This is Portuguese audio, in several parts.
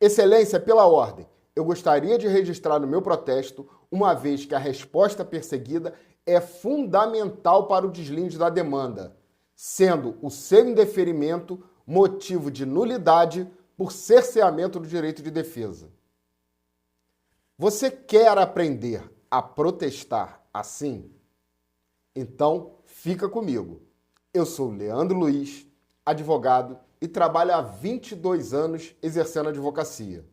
Excelência, pela ordem, eu gostaria de registrar no meu protesto, uma vez que a resposta perseguida é fundamental para o deslinde da demanda, sendo o seu indeferimento motivo de nulidade por cerceamento do direito de defesa. Você quer aprender a protestar assim? Então, fica comigo. Eu sou Leandro Luiz, advogado, e trabalho há 22 anos exercendo advocacia.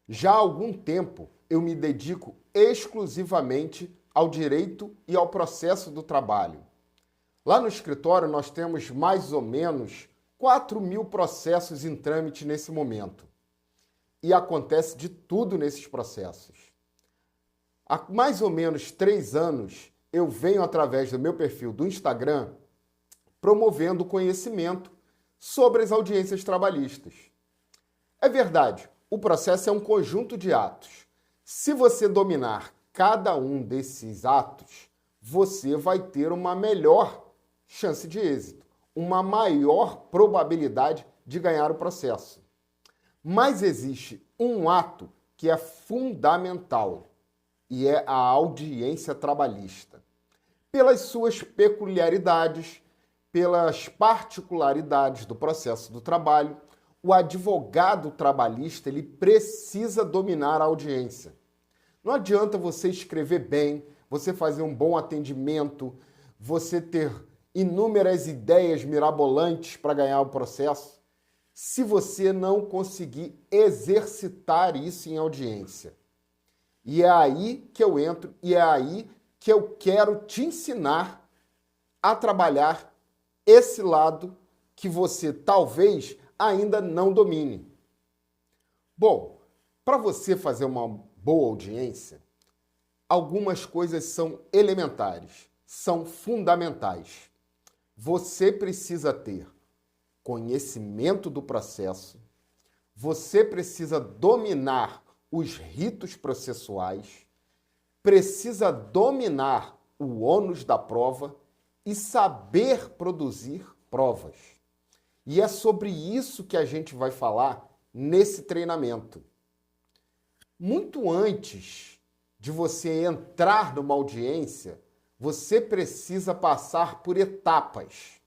Já há algum tempo, eu me dedico exclusivamente ao direito e ao processo do trabalho. Lá no escritório, nós temos mais ou menos 4.000 processos em trâmite nesse momento. E acontece de tudo nesses processos. Há mais ou menos 3 anos, eu venho, através do meu perfil do Instagram, promovendo conhecimento sobre as audiências trabalhistas. É verdade, o processo é um conjunto de atos. Se você dominar cada um desses atos, você vai ter uma melhor chance de êxito, uma maior probabilidade de ganhar o processo. Mas existe um ato que é fundamental, e é a audiência trabalhista. Pelas suas peculiaridades, pelas particularidades do processo do trabalho, o advogado trabalhista ele precisa dominar a audiência. Não adianta você escrever bem, você fazer um bom atendimento, você ter inúmeras ideias mirabolantes para ganhar o processo, se você não conseguir exercitar isso em audiência. E é aí que eu entro e é aí que eu quero te ensinar a trabalhar esse lado que você talvez ainda não domine. Bom, para você fazer uma boa audiência, algumas coisas são elementares, são fundamentais. Você precisa ter conhecimento do processo, você precisa dominar os ritos processuais, precisa dominar o ônus da prova e saber produzir provas. E é sobre isso que a gente vai falar nesse treinamento. Muito antes de você entrar numa audiência, você precisa passar por etapas.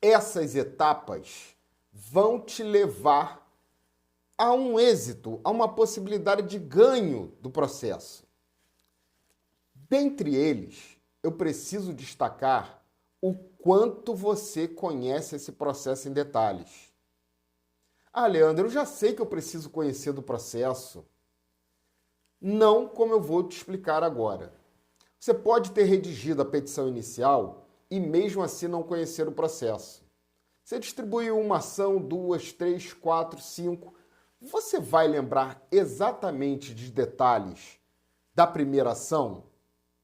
Essas etapas vão te levar a um êxito, a uma possibilidade de ganho do processo. Dentre eles, eu preciso destacar o quanto você conhece esse processo em detalhes. Ah, Leandro, eu já sei que eu preciso conhecer do processo. Não como eu vou te explicar agora. Você pode ter redigido a petição inicial e mesmo assim não conhecer o processo. Você distribuiu uma ação, 2, 3, 4, 5. Você vai lembrar exatamente de detalhes da primeira ação?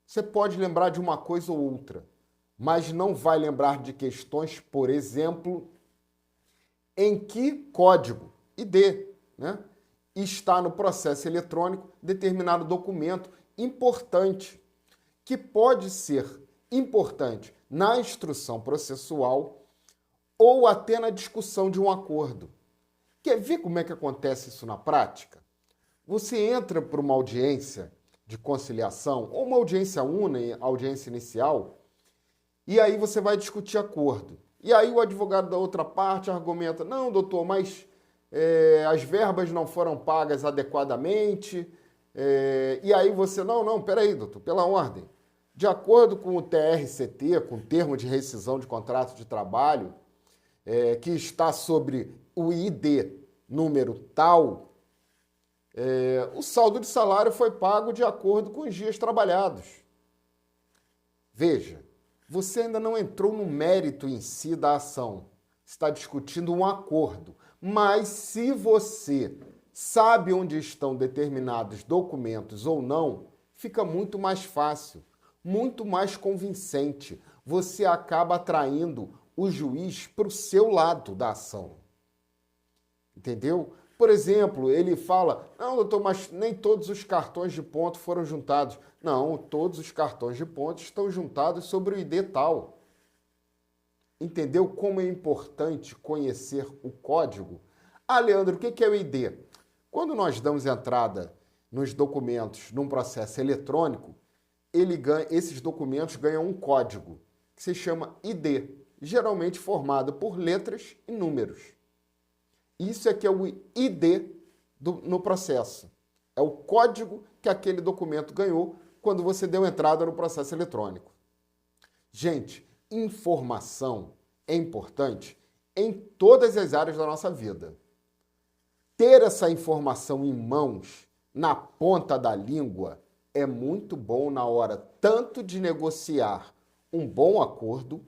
Você pode lembrar de uma coisa ou outra, mas não vai lembrar de questões, por exemplo, em que código ID, está no processo eletrônico determinado documento importante, que pode ser importante na instrução processual ou até na discussão de um acordo. Quer ver como é que acontece isso na prática? Você entra para uma audiência de conciliação, ou uma audiência audiência inicial, e aí você vai discutir acordo. E aí o advogado da outra parte argumenta, não, doutor, mas as verbas não foram pagas adequadamente, e aí você, não, peraí, doutor, pela ordem. De acordo com o TRCT, com o termo de rescisão de contrato de trabalho, que está sobre o ID número tal, o saldo de salário foi pago de acordo com os dias trabalhados. Veja, você ainda não entrou no mérito em si da ação. Está discutindo um acordo. Mas se você sabe onde estão determinados documentos ou não, fica muito mais fácil, muito mais convincente. Você acaba atraindo o juiz para o seu lado da ação. Entendeu? Por exemplo, ele fala, não, doutor, mas nem todos os cartões de ponto foram juntados. Não, todos os cartões de ponto estão juntados sobre o ID tal. Entendeu como é importante conhecer o código? Ah, Leandro, o que é o ID? Quando nós damos entrada nos documentos num processo eletrônico, esses documentos ganham um código que se chama ID, geralmente formado por letras e números. Isso é que é o ID no processo. É o código que aquele documento ganhou quando você deu entrada no processo eletrônico. Gente, informação é importante em todas as áreas da nossa vida. Ter essa informação em mãos, na ponta da língua, é muito bom na hora tanto de negociar um bom acordo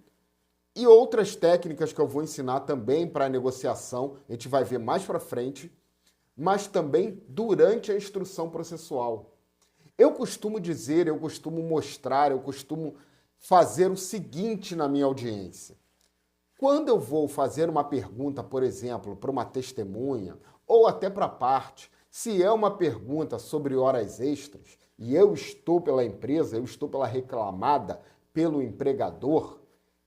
e outras técnicas que eu vou ensinar também para a negociação, a gente vai ver mais para frente, mas também durante a instrução processual. Eu costumo dizer, eu costumo mostrar, eu costumo fazer o seguinte na minha audiência. Quando eu vou fazer uma pergunta, por exemplo, para uma testemunha ou até para a parte, se é uma pergunta sobre horas extras e eu estou pela empresa, eu estou pela reclamada, pelo empregador,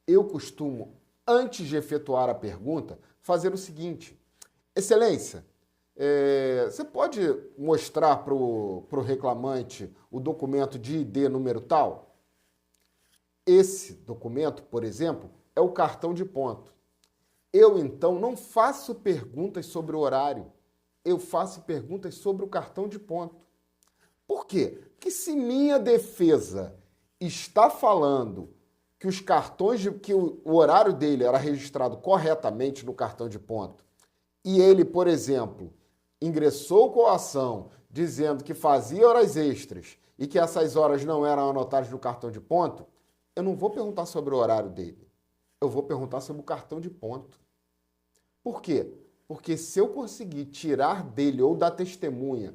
eu costumo, antes de efetuar a pergunta, fazer o seguinte. Excelência, você pode mostrar para o reclamante o documento de ID número tal? Esse documento, por exemplo, é o cartão de ponto. Eu, então, não faço perguntas sobre o horário. Eu faço perguntas sobre o cartão de ponto. Por quê? Porque se minha defesa está falando que os cartões, que o horário dele era registrado corretamente no cartão de ponto, e ele, por exemplo, ingressou com a ação dizendo que fazia horas extras e que essas horas não eram anotadas no cartão de ponto, eu não vou perguntar sobre o horário dele. Eu vou perguntar sobre o cartão de ponto. Por quê? Porque se eu conseguir tirar dele ou da testemunha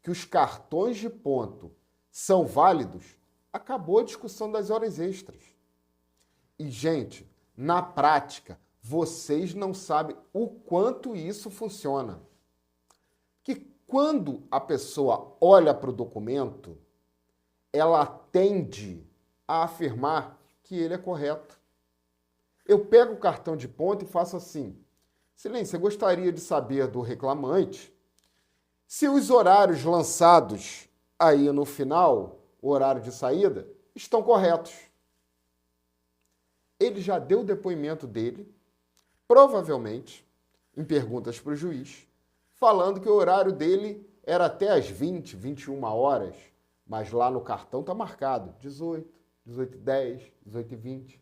que os cartões de ponto são válidos, acabou a discussão das horas extras. E, gente, na prática, vocês não sabem o quanto isso funciona. Que quando a pessoa olha para o documento, ela tende a afirmar que ele é correto. Eu pego o cartão de ponto e faço assim. Excelência, eu gostaria de saber do reclamante se os horários lançados aí no final, o horário de saída, estão corretos. Ele já deu o depoimento dele, provavelmente, em perguntas para o juiz, falando que o horário dele era até às 20, 21 horas, mas lá no cartão está marcado 18, 18h10, 18h20.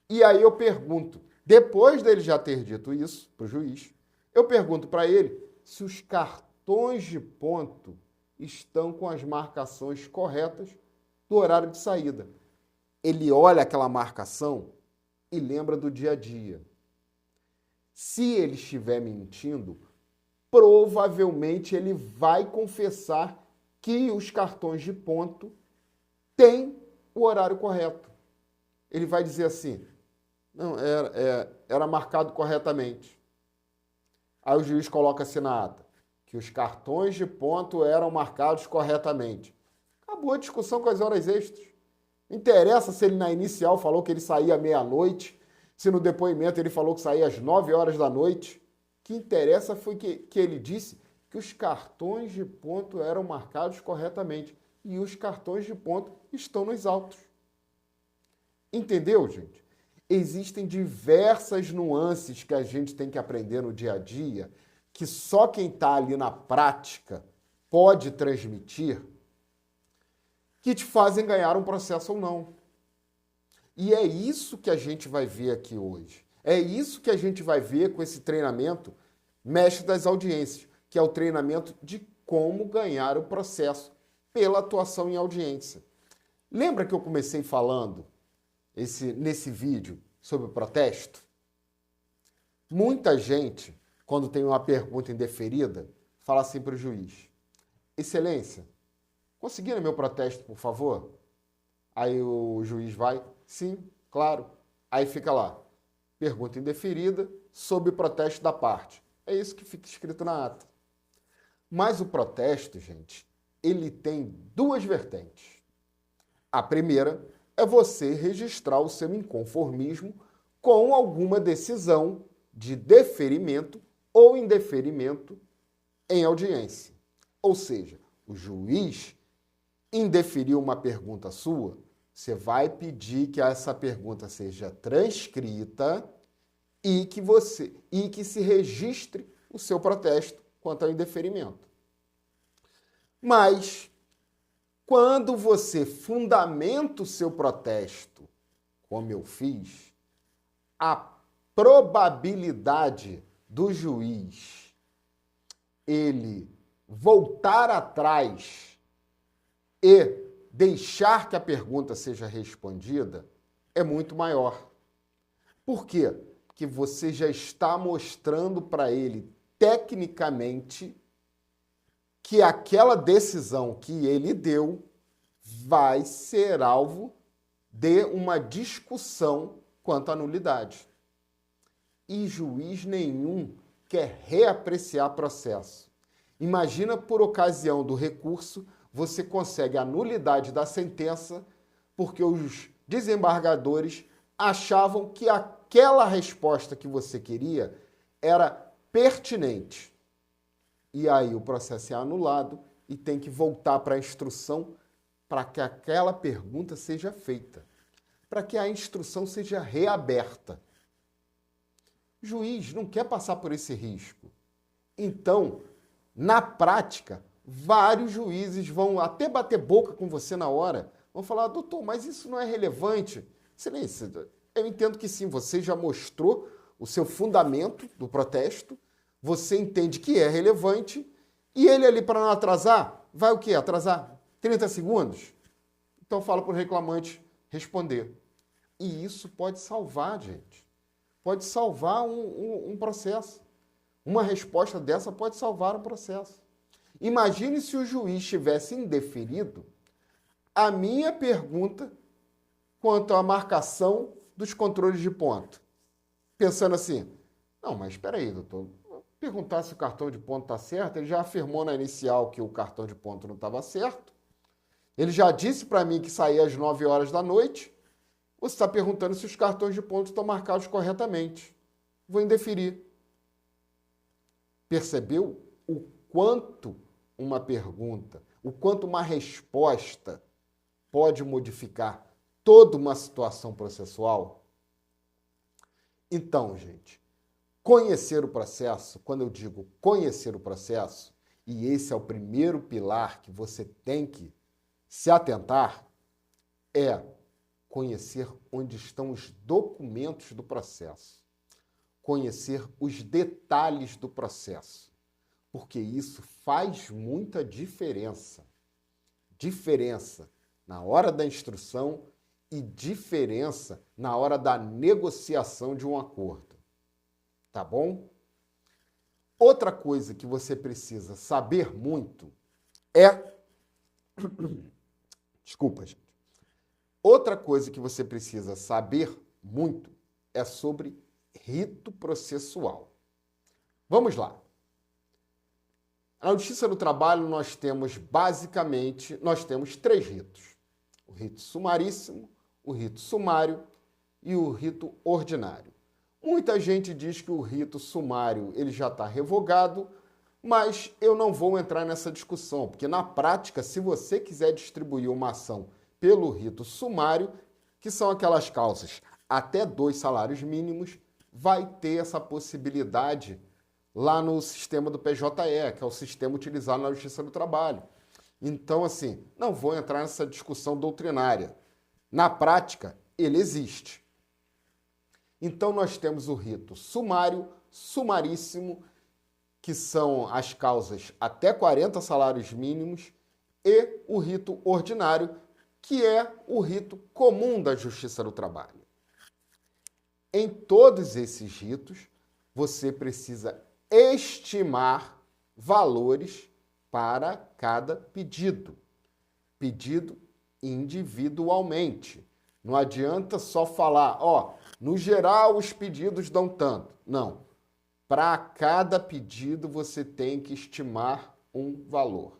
E aí eu pergunto, depois dele já ter dito isso para o juiz, eu pergunto para ele se os cartões de ponto estão com as marcações corretas do horário de saída. Ele olha aquela marcação e lembra do dia a dia. Se ele estiver mentindo, provavelmente ele vai confessar que os cartões de ponto têm o horário correto. Ele vai dizer assim, não, era marcado corretamente. Aí o juiz coloca assim na ata, que os cartões de ponto eram marcados corretamente. Acabou a discussão com as horas extras. Não interessa se ele na inicial falou que ele saía à meia-noite, se no depoimento ele falou que saía às 9 horas da noite. O que interessa foi que ele disse que os cartões de ponto eram marcados corretamente. E os cartões de ponto estão nos autos. Entendeu, gente? Existem diversas nuances que a gente tem que aprender no dia a dia, que só quem está ali na prática pode transmitir, que te fazem ganhar um processo ou não. E é isso que a gente vai ver aqui hoje. É isso que a gente vai ver com esse treinamento Mestre das Audiências, que é o treinamento de como ganhar o processo pela atuação em audiência. Lembra que eu comecei falando nesse vídeo sobre o protesto? Muita gente, quando tem uma pergunta indeferida, fala assim para o juiz, Excelência, conseguiram meu protesto, por favor? Aí o juiz vai, sim, claro. Aí fica lá, pergunta indeferida sob protesto da parte. É isso que fica escrito na ata. Mas o protesto, gente, ele tem duas vertentes. A primeira é você registrar o seu inconformismo com alguma decisão de deferimento ou indeferimento em audiência. Ou seja, o juiz indeferiu uma pergunta sua, você vai pedir que essa pergunta seja transcrita e que se registre o seu protesto quanto ao indeferimento. Mas quando você fundamenta o seu protesto, como eu fiz, a probabilidade do juiz ele voltar atrás e deixar que a pergunta seja respondida é muito maior. Por quê? Porque você já está mostrando para ele, tecnicamente, que aquela decisão que ele deu vai ser alvo de uma discussão quanto à nulidade. E juiz nenhum quer reapreciar processo. Imagina, por ocasião do recurso, você consegue a nulidade da sentença porque os desembargadores achavam que aquela resposta que você queria era pertinente. E aí o processo é anulado e tem que voltar para a instrução para que aquela pergunta seja feita, para que a instrução seja reaberta. O juiz não quer passar por esse risco. Então, na prática, vários juízes vão até bater boca com você na hora, vão falar, doutor, mas isso não é relevante. Excelência, eu entendo que sim, você já mostrou o seu fundamento do protesto, você entende que é relevante, e ele ali, para não atrasar, vai o quê? Atrasar 30 segundos? Então fala para o reclamante responder. E isso pode salvar, gente. Pode salvar um processo. Uma resposta dessa pode salvar um processo. Imagine se o juiz tivesse indeferido a minha pergunta quanto à marcação dos controles de ponto. Pensando assim, não, mas espera aí, doutor, perguntar se o cartão de ponto está certo, ele já afirmou na inicial que o cartão de ponto não estava certo, ele já disse para mim que saía às 9 horas da noite, você está perguntando se os cartões de ponto estão marcados corretamente. Vou indeferir. Percebeu o quanto uma pergunta, o quanto uma resposta pode modificar toda uma situação processual? Então, gente, conhecer o processo, quando eu digo conhecer o processo, e esse é o primeiro pilar que você tem que se atentar, é conhecer onde estão os documentos do processo, conhecer os detalhes do processo, porque isso faz muita diferença. Diferença na hora da instrução e diferença na hora da negociação de um acordo. Tá bom? Outra coisa que você precisa saber muito é... Desculpa, gente. Outra coisa que você precisa saber muito é sobre rito processual. Vamos lá. Na Justiça do Trabalho nós temos três ritos. O rito sumaríssimo, o rito sumário e o rito ordinário. Muita gente diz que o rito sumário ele já está revogado, mas eu não vou entrar nessa discussão, porque na prática, se você quiser distribuir uma ação pelo rito sumário, que são aquelas causas até 2 salários mínimos, vai ter essa possibilidade lá no sistema do PJE, que é o sistema utilizado na Justiça do Trabalho. Então, assim, não vou entrar nessa discussão doutrinária. Na prática, ele existe. Então, nós temos o rito sumário, sumaríssimo, que são as causas até 40 salários mínimos, e o rito ordinário, que é o rito comum da Justiça do Trabalho. Em todos esses ritos, você precisa estimar valores para cada pedido. Pedido individualmente. Não adianta só falar, no geral os pedidos dão tanto. Não. Para cada pedido você tem que estimar um valor.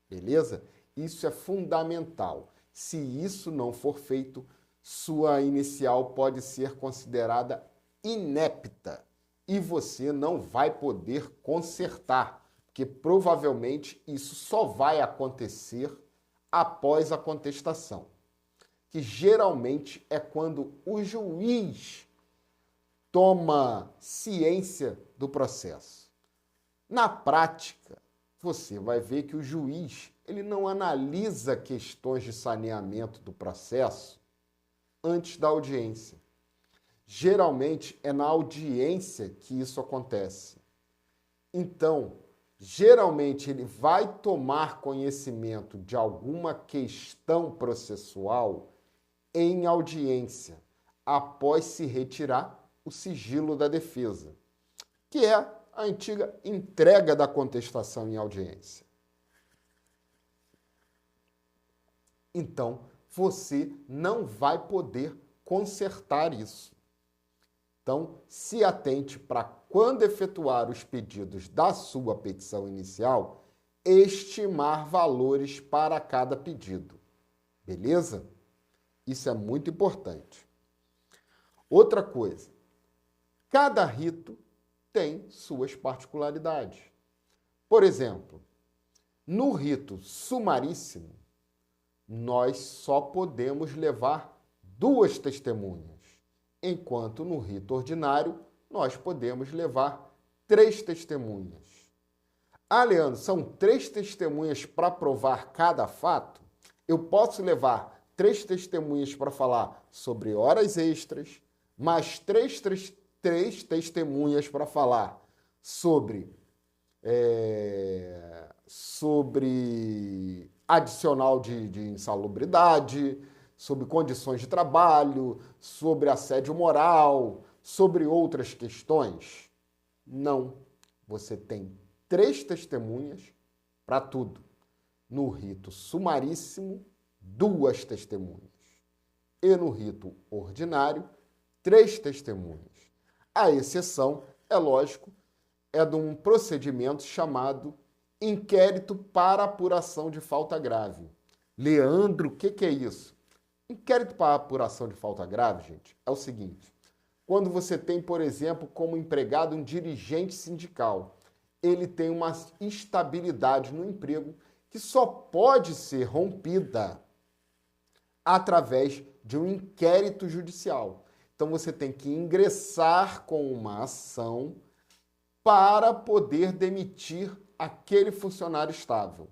Beleza? Isso é fundamental. Se isso não for feito, sua inicial pode ser considerada inepta. e você não vai poder consertar, porque provavelmente isso só vai acontecer após a contestação, que geralmente é quando o juiz toma ciência do processo. Na prática, você vai ver que o juiz ele não analisa questões de saneamento do processo antes da audiência. Geralmente é na audiência que isso acontece. Então, geralmente ele vai tomar conhecimento de alguma questão processual em audiência, após se retirar o sigilo da defesa, que é a antiga entrega da contestação em audiência. Então, você não vai poder consertar isso. Então, se atente para, quando efetuar os pedidos da sua petição inicial, estimar valores para cada pedido. Beleza? Isso é muito importante. Outra coisa, cada rito tem suas particularidades. Por exemplo, no rito sumaríssimo, nós só podemos levar 2 testemunhas, enquanto no rito ordinário nós podemos levar 3 testemunhas. Ah, Leandro, são 3 testemunhas para provar cada fato? Eu posso levar 3 testemunhas para falar sobre horas extras, mais 3 testemunhas para falar sobre adicional de insalubridade, sobre condições de trabalho, sobre assédio moral, sobre outras questões? Não. Você tem 3 testemunhas para tudo. No rito sumaríssimo, 2 testemunhas. E no rito ordinário, 3 testemunhas. A exceção, é lógico, é de um procedimento chamado inquérito para apuração de falta grave. Leandro, o que é isso? Inquérito para apuração de falta grave, gente, é o seguinte. Quando você tem, por exemplo, como empregado um dirigente sindical, ele tem uma instabilidade no emprego que só pode ser rompida através de um inquérito judicial. Então, você tem que ingressar com uma ação para poder demitir aquele funcionário estável.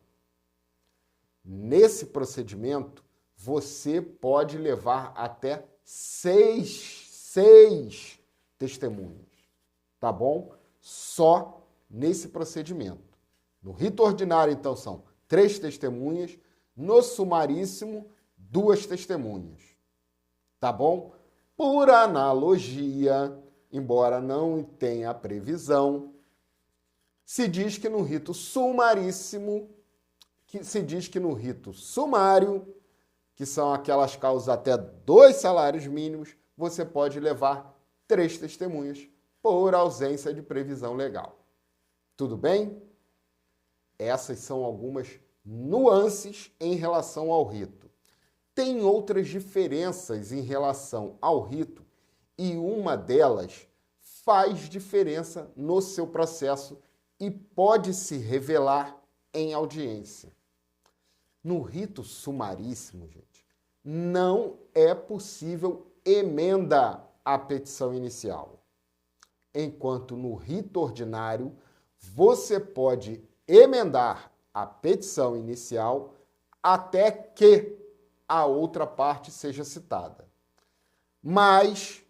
Nesse procedimento, você pode levar até 6 testemunhas, tá bom? Só nesse procedimento. No rito ordinário, então, são 3 testemunhas. No sumaríssimo, 2 testemunhas, tá bom? Por analogia, embora não tenha a previsão, se diz que no rito sumaríssimo, sumário, que são aquelas causas até 2 salários mínimos, você pode levar 3 testemunhas por ausência de previsão legal. Tudo bem? Essas são algumas nuances em relação ao rito. Tem outras diferenças em relação ao rito e uma delas faz diferença no seu processo e pode se revelar em audiência. No rito sumaríssimo, gente, não é possível emenda à petição inicial. Enquanto no rito ordinário, você pode emendar a petição inicial até que a outra parte seja citada. Mas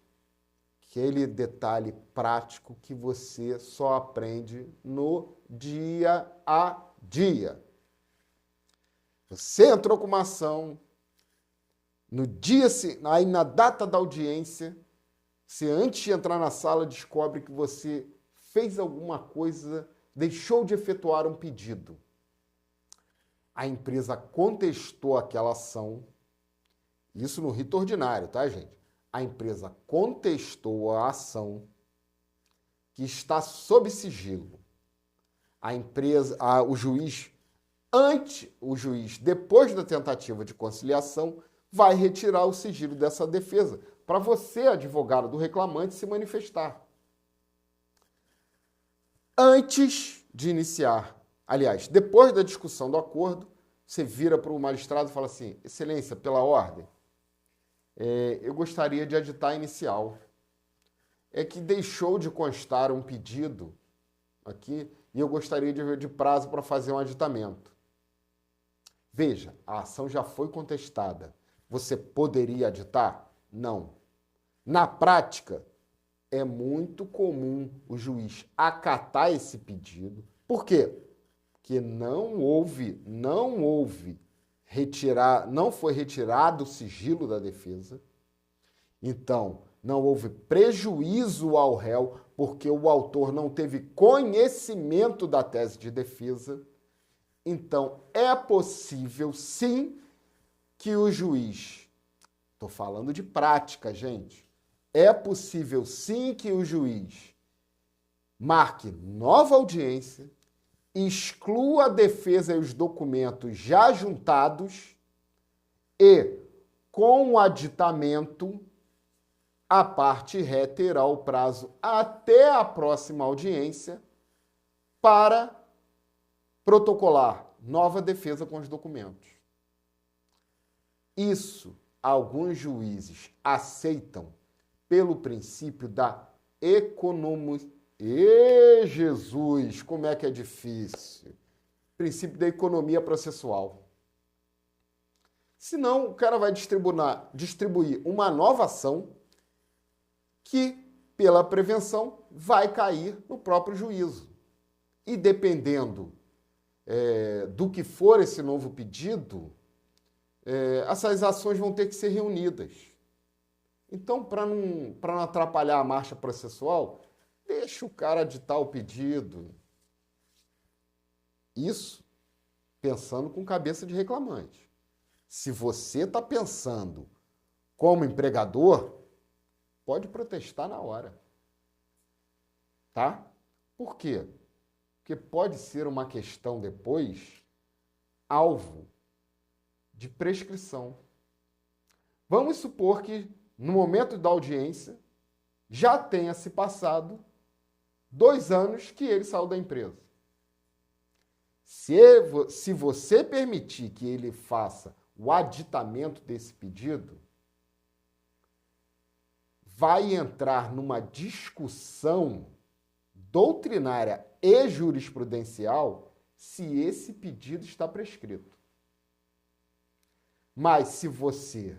aquele detalhe prático que você só aprende no dia a dia. Você entrou com uma ação, no dia, aí na data da audiência, você antes de entrar na sala descobre que você fez alguma coisa, deixou de efetuar um pedido. A empresa contestou aquela ação, isso no rito ordinário, tá, gente? A empresa contestou a ação que está sob sigilo. O juiz, depois da tentativa de conciliação, vai retirar o sigilo dessa defesa para você, advogado do reclamante, se manifestar. Antes de iniciar, aliás, depois da discussão do acordo, você vira para o magistrado e fala assim: Excelência, pela ordem, eu gostaria de aditar a inicial. É que deixou de constar um pedido aqui e eu gostaria de prazo para fazer um aditamento. Veja, a ação já foi contestada. Você poderia aditar? Não. Na prática, é muito comum o juiz acatar esse pedido. Por quê? Porque não foi retirado o sigilo da defesa. Então, não houve prejuízo ao réu, porque o autor não teve conhecimento da tese de defesa. Então, é possível, sim, que o juiz... Estou falando de prática, gente. É possível, sim, que o juiz marque nova audiência, exclua a defesa e os documentos já juntados e, com o aditamento, a parte ré terá o prazo até a próxima audiência para protocolar nova defesa com os documentos. Isso alguns juízes aceitam pelo princípio da economia. Jesus, como é que é difícil. Princípio da economia processual. Senão, o cara vai distribuir uma nova ação que, pela prevenção, vai cair no próprio juízo. E dependendo do que for esse novo pedido, essas ações vão ter que ser reunidas. Então, para não atrapalhar a marcha processual, deixa o cara aditar o pedido. Isso pensando com cabeça de reclamante. Se você está pensando como empregador, pode protestar na hora. Tá? Por quê? Porque pode ser uma questão depois alvo de prescrição. Vamos supor que, no momento da audiência, já tenha se passado 2 anos que ele saiu da empresa. Se você permitir que ele faça o aditamento desse pedido, vai entrar numa discussão doutrinária e jurisprudencial se esse pedido está prescrito. Mas se você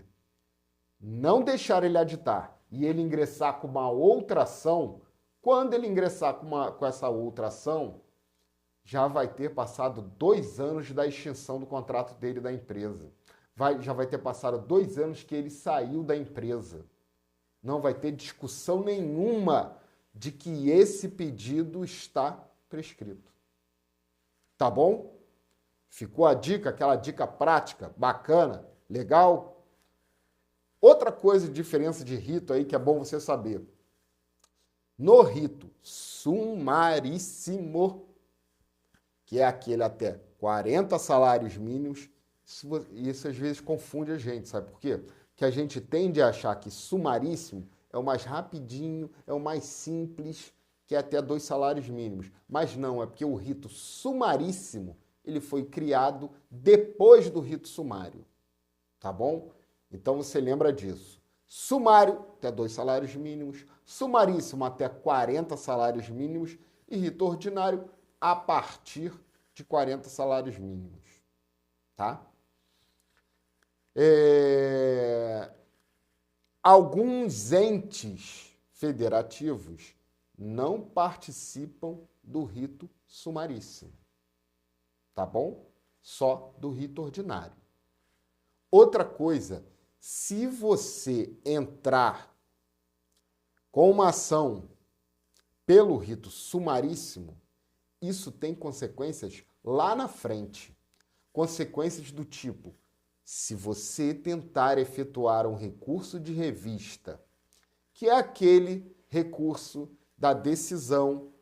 não deixar ele aditar e ele ingressar com uma outra ação, quando ele ingressar com essa outra ação, já vai ter passado 2 anos da extinção do contrato dele da empresa. Já vai ter passado 2 anos que ele saiu da empresa. Não vai ter discussão nenhuma de que esse pedido está prescrito. Tá bom? Ficou a dica, aquela dica prática, bacana, legal? Outra coisa, diferença de rito aí que é bom você saber. No rito sumaríssimo, que é aquele até 40 salários mínimos, isso às vezes confunde a gente, sabe por quê? Que a gente tende a achar que sumaríssimo é o mais rapidinho, é o mais simples, que é até 2 salários mínimos. Mas não, é porque o rito sumaríssimo, ele foi criado depois do rito sumário, tá bom? Então você lembra disso. Sumário, até 2 salários mínimos, sumaríssimo, até 40 salários mínimos, e rito ordinário, a partir de 40 salários mínimos, tá? Alguns entes federativos não participam do rito sumaríssimo, tá bom? Só do rito ordinário. Outra coisa, se você entrar com uma ação pelo rito sumaríssimo, isso tem consequências lá na frente. Consequências do tipo: se você tentar efetuar um recurso de revista, que é aquele recurso da decisão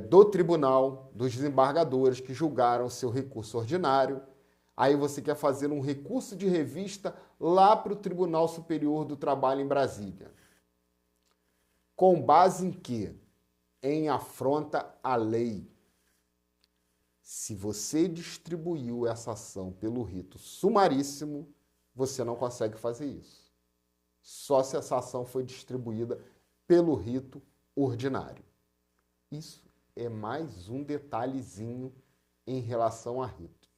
do tribunal, dos desembargadores que julgaram seu recurso ordinário, aí você quer fazer um recurso de revista lá para o Tribunal Superior do Trabalho em Brasília. Com base em quê? em afronta à lei. Se você distribuiu essa ação pelo rito sumaríssimo, você não consegue fazer isso. Só se essa ação foi distribuída pelo rito ordinário. Isso é mais um detalhezinho em relação a rito.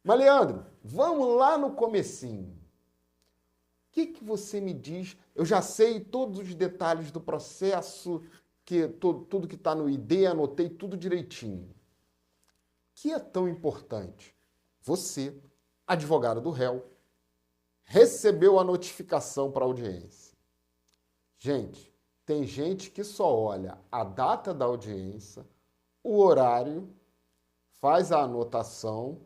Mas, Leandro, vamos lá no comecinho. O que você me diz? Eu já sei todos os detalhes do processo, tudo que está no ID, anotei tudo direitinho. O que é tão importante? Você, advogado do réu, recebeu a notificação para audiência. Gente, tem gente que só olha a data da audiência, o horário, faz a anotação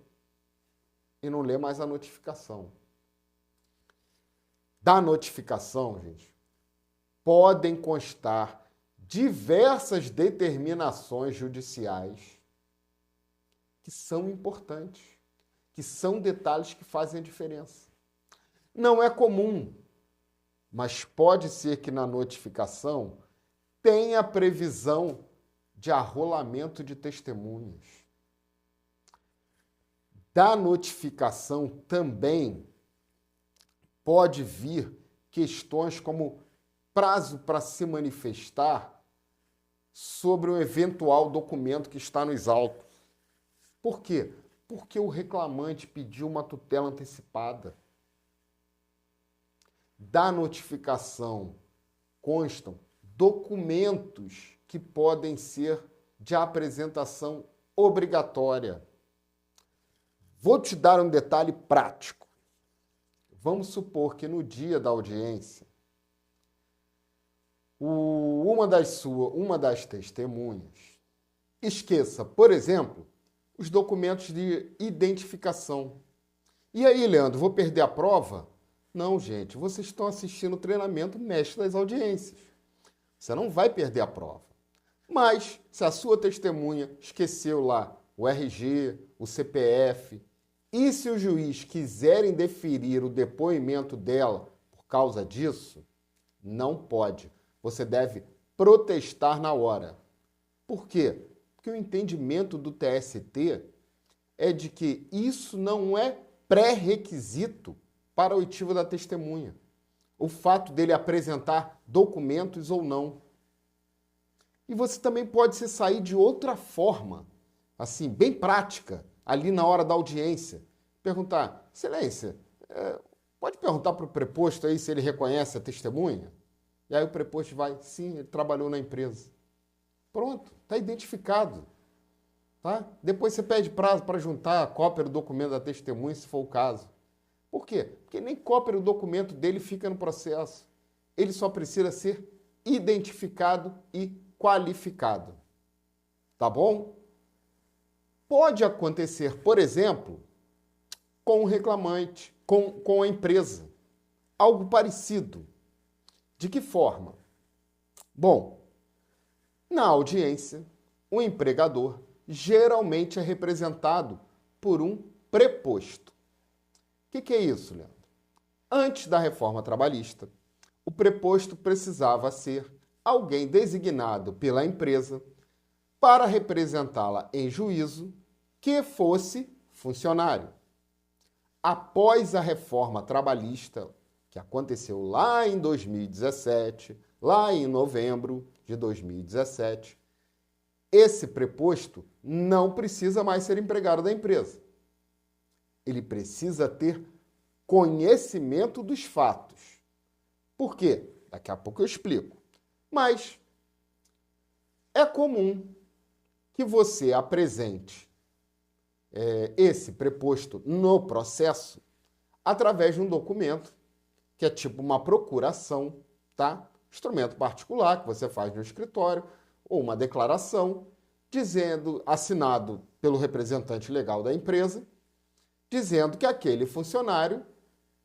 e não lê mais a notificação. Da notificação, gente, podem constar diversas determinações judiciais que são importantes, que são detalhes que fazem a diferença. Não é comum, mas pode ser que na notificação tenha previsão de arrolamento de testemunhas. Da notificação também pode vir questões como prazo para se manifestar sobre um eventual documento que está nos autos. Por quê? Porque o reclamante pediu uma tutela antecipada. Da notificação constam documentos que podem ser de apresentação obrigatória. Vou te dar um detalhe prático. Vamos supor que no dia da audiência, uma das testemunhas esqueça, por exemplo, os documentos de identificação. E aí, Leandro, vou perder a prova? Não, gente, vocês estão assistindo o treinamento mestre das audiências. Você não vai perder a prova. Mas, se a sua testemunha esqueceu lá o RG, o CPF, e se o juiz quiserem deferir o depoimento dela por causa disso, não pode. Você deve protestar na hora. Por quê? Porque o entendimento do TST é de que isso não é pré-requisito para a oitiva da testemunha. O fato dele apresentar documentos ou não. E você também pode se sair de outra forma, assim, bem prática, ali na hora da audiência. Perguntar, excelência, pode perguntar para o preposto aí se ele reconhece a testemunha? E aí o preposto vai, sim, ele trabalhou na empresa. Pronto, está identificado. Tá? Depois você pede prazo para juntar a cópia do documento da testemunha, se for o caso. Por quê? Porque nem cópia do documento dele fica no processo. Ele só precisa ser identificado e qualificado. Tá bom? Pode acontecer, por exemplo, com o reclamante, com a empresa. Algo parecido. De que forma? Bom, na audiência, o empregador geralmente é representado por um preposto. O que é isso, Leandro? Antes da reforma trabalhista, o preposto precisava ser alguém designado pela empresa para representá-la em juízo que fosse funcionário. Após a reforma trabalhista, que aconteceu lá em 2017, lá em novembro de 2017, esse preposto não precisa mais ser empregado da empresa. Ele precisa ter conhecimento dos fatos. Por quê? Daqui a pouco eu explico. Mas é comum que você apresente esse preposto no processo através de um documento que é tipo uma procuração, tá? Instrumento particular que você faz no escritório, ou uma declaração dizendo, assinado pelo representante legal da empresa, dizendo que aquele funcionário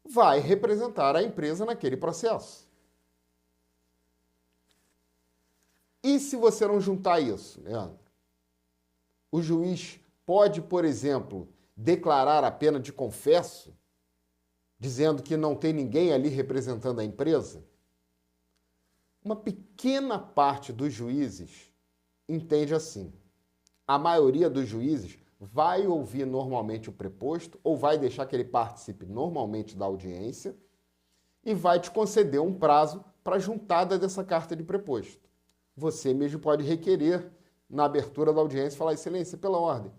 vai representar a empresa naquele processo. E se você não juntar isso, Leandro? O juiz pode, por exemplo, declarar a pena de confesso, dizendo que não tem ninguém ali representando a empresa? Uma pequena parte dos juízes entende assim: a maioria dos juízes vai ouvir normalmente o preposto ou vai deixar que ele participe normalmente da audiência e vai te conceder um prazo para a juntada dessa carta de preposto. Você mesmo pode requerer na abertura da audiência, falar: excelência, pela ordem,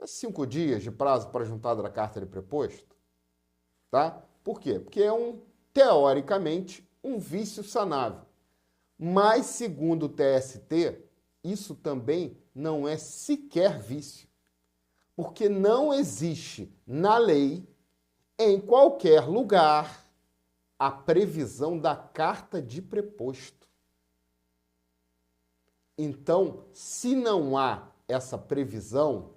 5 dias de prazo para a juntada da carta de preposto, tá? Por quê? Porque é teoricamente, um vício sanável. Mas, segundo o TST, isso também não é sequer vício. Porque não existe na lei, em qualquer lugar, a previsão da carta de preposto. Então, se não há essa previsão,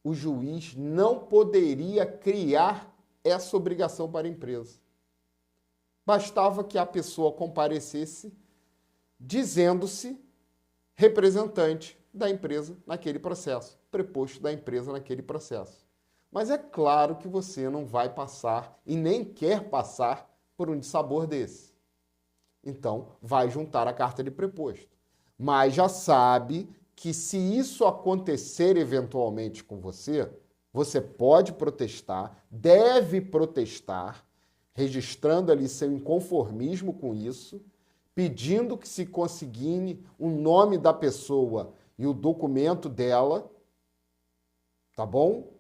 o juiz não poderia criar essa obrigação para a empresa. Bastava que a pessoa comparecesse dizendo-se representante da empresa naquele processo, preposto da empresa naquele processo. Mas é claro que você não vai passar e nem quer passar por um dissabor desse. Então, vai juntar a carta de preposto. Mas já sabe que se isso acontecer eventualmente com você, você pode protestar, deve protestar, registrando ali seu inconformismo com isso, pedindo que se consigne o nome da pessoa e o documento dela, tá bom?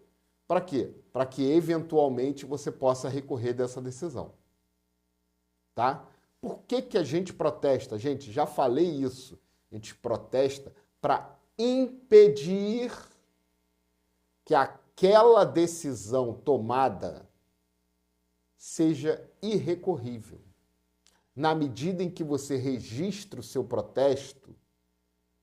Para quê? Para que eventualmente você possa recorrer dessa decisão, tá? Por que a gente protesta? Gente, já falei isso. A gente protesta para impedir que aquela decisão tomada seja irrecorrível. Na medida em que você registra o seu protesto,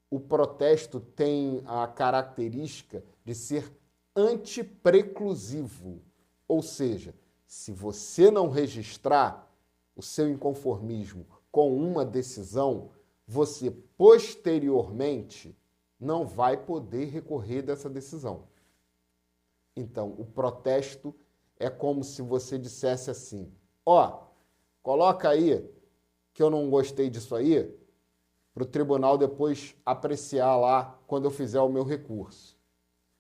o protesto tem a característica de ser antipreclusivo. Ou seja, se você não registrar o seu inconformismo com uma decisão, você posteriormente não vai poder recorrer dessa decisão. Então, o protesto é como se você dissesse assim: ó, coloca aí que eu não gostei disso aí, para o tribunal depois apreciar lá quando eu fizer o meu recurso.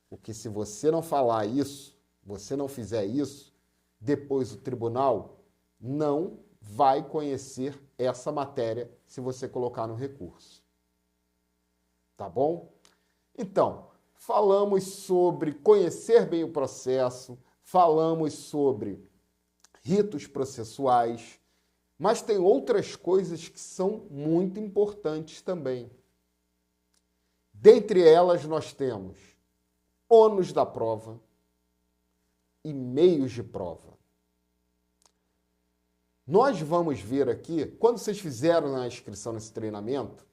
Porque se você não falar isso, você não fizer isso, depois o tribunal não vai conhecer essa matéria se você colocar no recurso. Tá bom? Então, falamos sobre conhecer bem o processo, falamos sobre ritos processuais, mas tem outras coisas que são muito importantes também. Dentre elas, nós temos ônus da prova e meios de prova. Nós vamos ver aqui, quando vocês fizeram a inscrição nesse treinamento,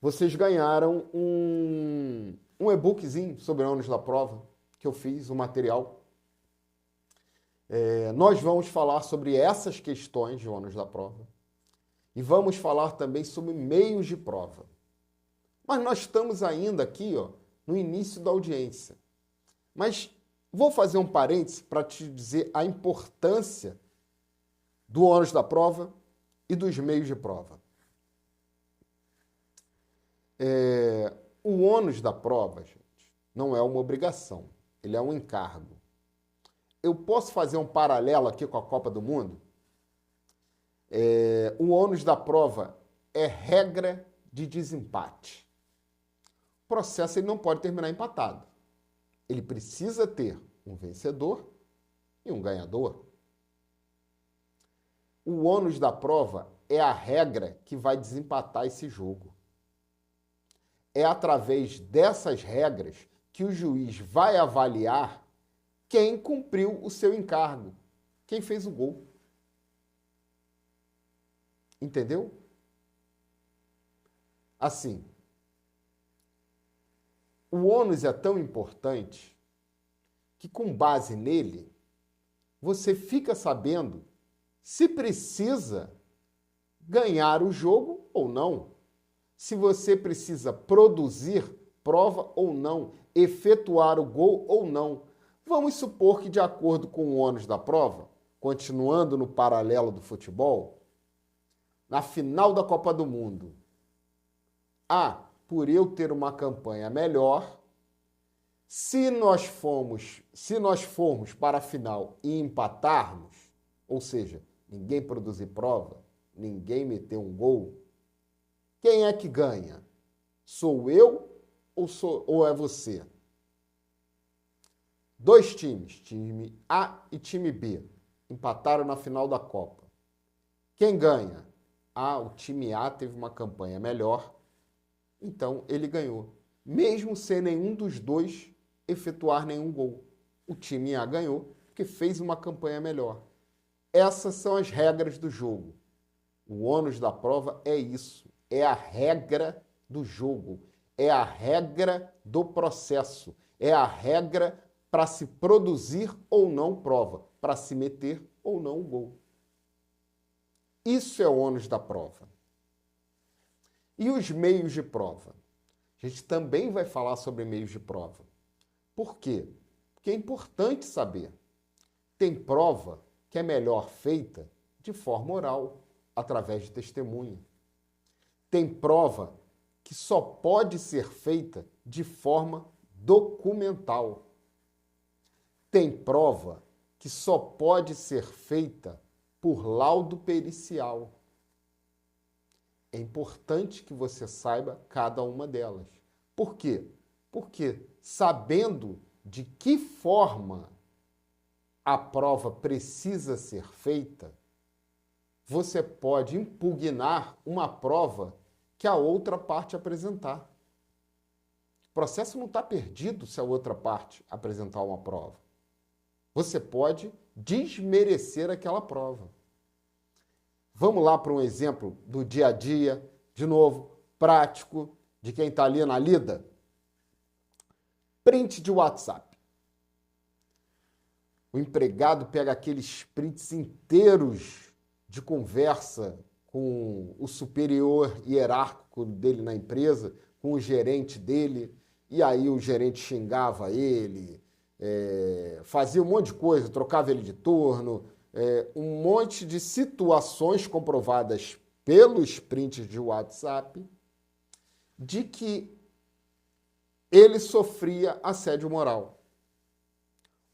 vocês ganharam um e-bookzinho sobre ônus da prova, que eu fiz, o material. Nós vamos falar sobre essas questões de ônus da prova e vamos falar também sobre meios de prova. Mas nós estamos ainda aqui, ó, no início da audiência. Mas vou fazer um parêntese para te dizer a importância do ônus da prova e dos meios de prova. O ônus da prova, gente, não é uma obrigação, ele é um encargo. Eu posso fazer um paralelo aqui com a Copa do Mundo? O ônus da prova é regra de desempate. O processo ele não pode terminar empatado. Ele precisa ter um vencedor e um ganhador. O ônus da prova é a regra que vai desempatar esse jogo. É através dessas regras que o juiz vai avaliar quem cumpriu o seu encargo, quem fez o gol. Entendeu? Assim, o ônus é tão importante que, com base nele, você fica sabendo se precisa ganhar o jogo ou não, se você precisa produzir prova ou não, efetuar o gol ou não. Vamos supor que, de acordo com o ônus da prova, continuando no paralelo do futebol, na final da Copa do Mundo, por eu ter uma campanha melhor, se nós formos para a final e empatarmos, ou seja, ninguém produzir prova, ninguém meter um gol, quem é que ganha? Sou eu ou é você? Dois times, time A e time B, empataram na final da Copa. Quem ganha? O time A teve uma campanha melhor, então ele ganhou. Mesmo sem nenhum dos dois efetuar nenhum gol. O time A ganhou porque fez uma campanha melhor. Essas são as regras do jogo. O ônus da prova é isso. É a regra do jogo. É a regra do processo. É a regra para se produzir ou não prova. Para se meter ou não o gol. Isso é o ônus da prova. E os meios de prova? A gente também vai falar sobre meios de prova. Por quê? Porque é importante saber. Tem prova que é melhor feita de forma oral, através de testemunha. Tem prova que só pode ser feita de forma documental. Tem prova que só pode ser feita por laudo pericial. É importante que você saiba cada uma delas. Por quê? Porque sabendo de que forma a prova precisa ser feita, você pode impugnar uma prova que a outra parte apresentar. O processo não está perdido se a outra parte apresentar uma prova. Você pode desmerecer aquela prova. Vamos lá para um exemplo do dia a dia, de novo, prático, de quem está ali na lida. Print de WhatsApp. O empregado pega aqueles prints inteiros de conversa com o superior hierárquico dele na empresa, com o gerente dele, e aí o gerente xingava ele, fazia um monte de coisa, trocava ele de turno, um monte de situações comprovadas pelos prints de WhatsApp de que ele sofria assédio moral.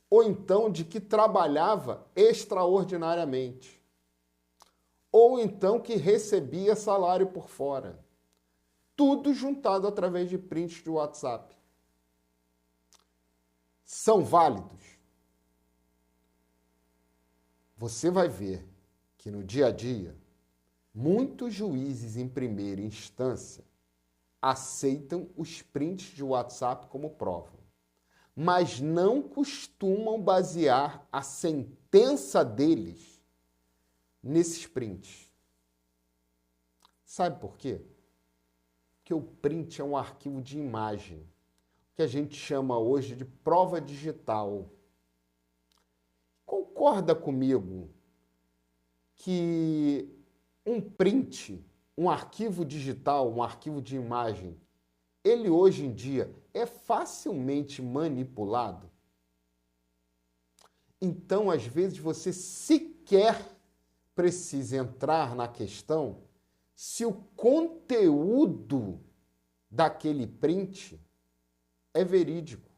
Ou então de que trabalhava extraordinariamente. Ou então que recebia salário por fora. Tudo juntado através de prints de WhatsApp. São válidos? Você vai ver que no dia a dia, muitos juízes em primeira instância aceitam os prints de WhatsApp como prova, mas não costumam basear a sentença deles nesses prints. Sabe por quê? Porque o print é um arquivo de imagem, que a gente chama hoje de prova digital. Concorda comigo que um print, um arquivo digital, um arquivo de imagem, ele hoje em dia é facilmente manipulado? Então, às vezes, você sequer precisa entrar na questão se o conteúdo daquele print é verídico.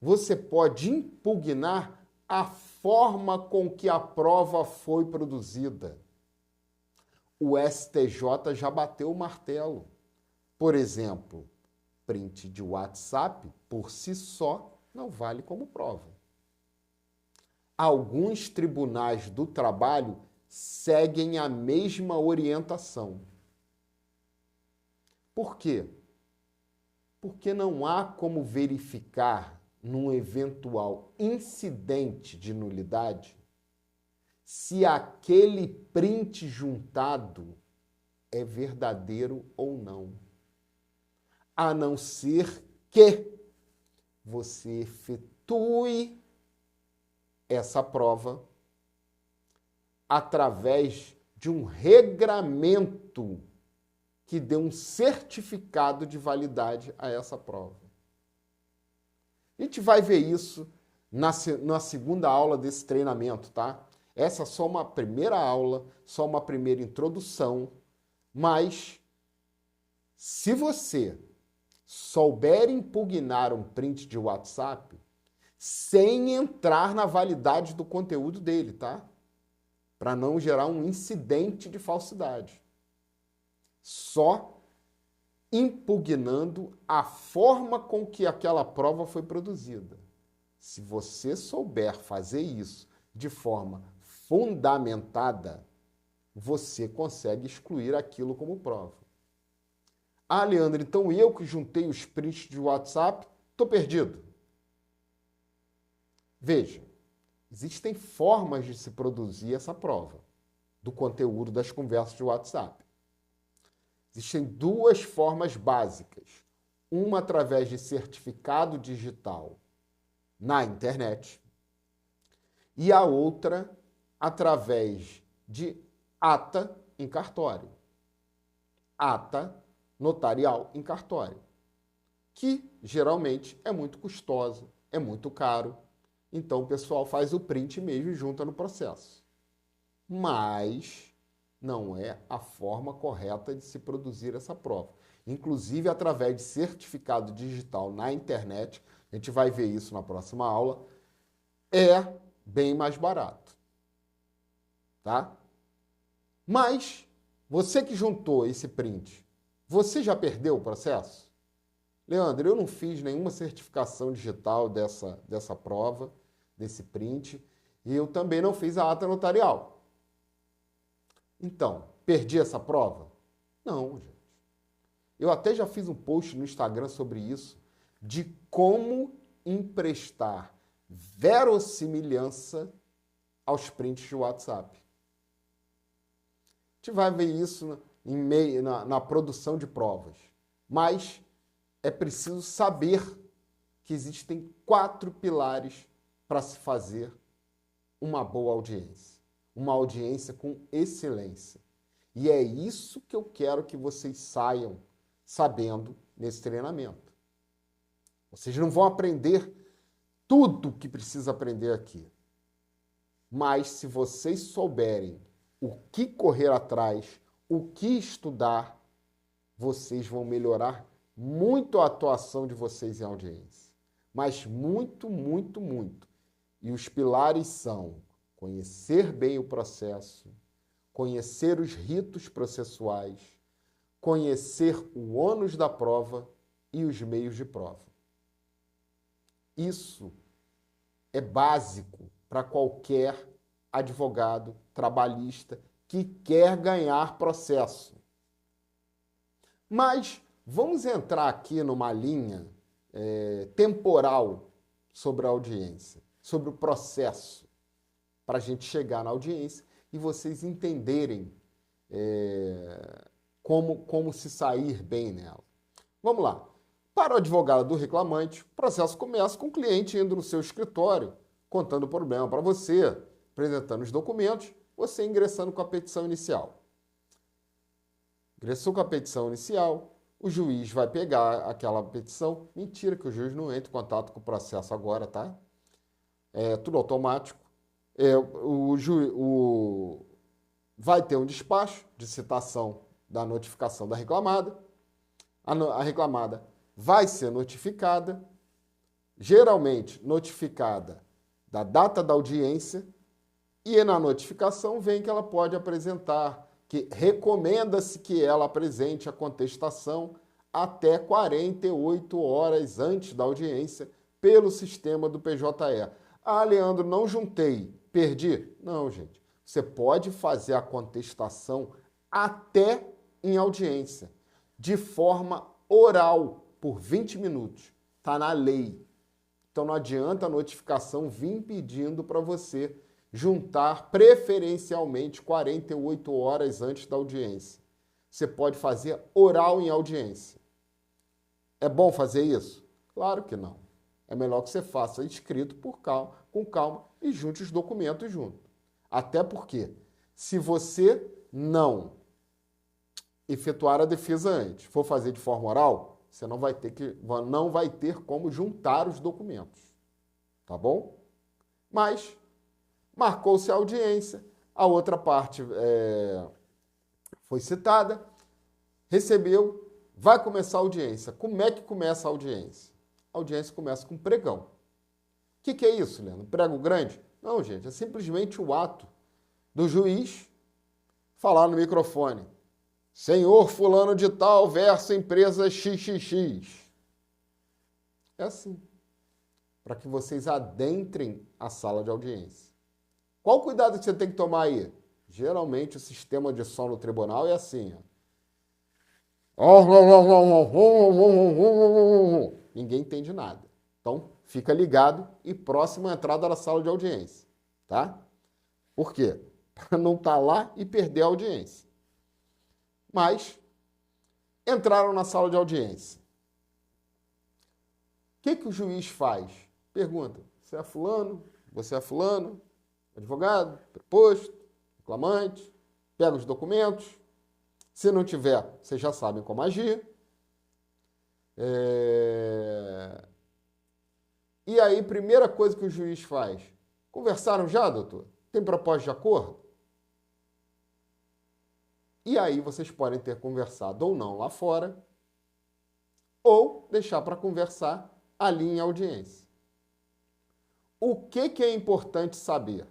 Você pode impugnar a forma com que a prova foi produzida. O STJ já bateu o martelo. Por exemplo, print de WhatsApp, por si só, não vale como prova. Alguns tribunais do trabalho seguem a mesma orientação. Por quê? Porque não há como verificar num eventual incidente de nulidade se aquele print juntado é verdadeiro ou não. A não ser que você efetue essa prova através de um regramento que dê um certificado de validade a essa prova. A gente vai ver isso na segunda aula desse treinamento, tá? Essa é só uma primeira aula, só uma primeira introdução, mas Se você souber impugnar um print de WhatsApp, sem entrar na validade do conteúdo dele, tá? Para não gerar um incidente de falsidade. Só impugnando a forma com que aquela prova foi produzida. Se você souber fazer isso de forma fundamentada, você consegue excluir aquilo como prova. Ah, Leandro, então eu que juntei os prints de WhatsApp, estou perdido. Veja, existem formas de se produzir essa prova do conteúdo das conversas de WhatsApp. Existem duas formas básicas. Uma através de certificado digital na internet e a outra através de ata em cartório. Ata notarial em cartório, que geralmente é muito custosa, é muito caro. Então o pessoal faz o print mesmo e junta no processo. Mas não é a forma correta de se produzir essa prova. Inclusive, através de certificado digital na internet, a gente vai ver isso na próxima aula, é bem mais barato. Tá? Mas, você que juntou esse print, você já perdeu o processo? Leandro, eu não fiz nenhuma certificação digital dessa prova, desse print, e eu também não fiz a ata notarial. Então, perdi essa prova? Não, gente. Eu até já fiz um post no Instagram sobre isso, de como emprestar verossimilhança aos prints de WhatsApp. A gente vai ver isso na produção de provas. Mas é preciso saber que existem 4 pilares para se fazer uma boa audiência. Uma audiência com excelência. E é isso que eu quero que vocês saiam sabendo nesse treinamento. Vocês não vão aprender tudo que precisa aprender aqui. Mas se vocês souberem o que correr atrás, o que estudar, vocês vão melhorar muito a atuação de vocês em audiência. Mas muito, muito, muito. E os pilares são conhecer bem o processo, conhecer os ritos processuais, conhecer o ônus da prova e os meios de prova. Isso é básico para qualquer advogado trabalhista que quer ganhar processo. Mas vamos entrar aqui numa linha temporal sobre a audiência, sobre o processo, para a gente chegar na audiência e vocês entenderem como se sair bem nela. Vamos lá. Para o advogado do reclamante, o processo começa com o cliente indo no seu escritório, contando o problema para você, apresentando os documentos, você ingressando com a petição inicial. Ingressou com a petição inicial, o juiz vai pegar aquela petição. Mentira que o juiz não entra em contato com o processo agora, tá? É tudo automático. Vai ter um despacho de citação da notificação da reclamada. A reclamada vai ser notificada, geralmente notificada da data da audiência, e na notificação vem que ela pode apresentar, que recomenda-se que ela apresente a contestação até 48 horas antes da audiência pelo sistema do PJE. Ah, Leandro, não juntei, perdi? Não, gente. Você pode fazer a contestação até em audiência, de forma oral, por 20 minutos. Está na lei. Então não adianta a notificação vir pedindo para você juntar preferencialmente 48 horas antes da audiência. Você pode fazer oral em audiência. É bom fazer isso? Claro que não. É melhor que você faça escrito com calma e junte os documentos junto. Até porque, se você não efetuar a defesa antes, for fazer de forma oral, você não vai ter como juntar os documentos. Tá bom? Mas marcou-se a audiência, a outra parte foi citada, recebeu, Vai começar a audiência. Como é que começa a audiência? A audiência começa com pregão. O que é isso, Leandro? Prego grande? Não, gente, é simplesmente o ato do juiz falar no microfone. Senhor fulano de tal versus empresa XXX. É assim. Para que vocês adentrem a sala de audiência. Qual o cuidado que você tem que tomar aí? Geralmente o sistema de som no tribunal é assim, ó. Ninguém entende nada. Então, fica ligado e próxima entrada da sala de audiência, tá? Por quê? Para não estar lá e perder a audiência. Mas, entraram na sala de audiência. O que o juiz faz? Pergunta, você é fulano? Você é fulano? Advogado? Preposto? Reclamante? Pega os documentos. Se não tiver, vocês já sabem como agir. E aí, primeira coisa que o juiz faz. Conversaram já, doutor? Tem proposta de acordo? E aí vocês podem ter conversado ou não lá fora, ou deixar para conversar ali em audiência. O que é importante saber?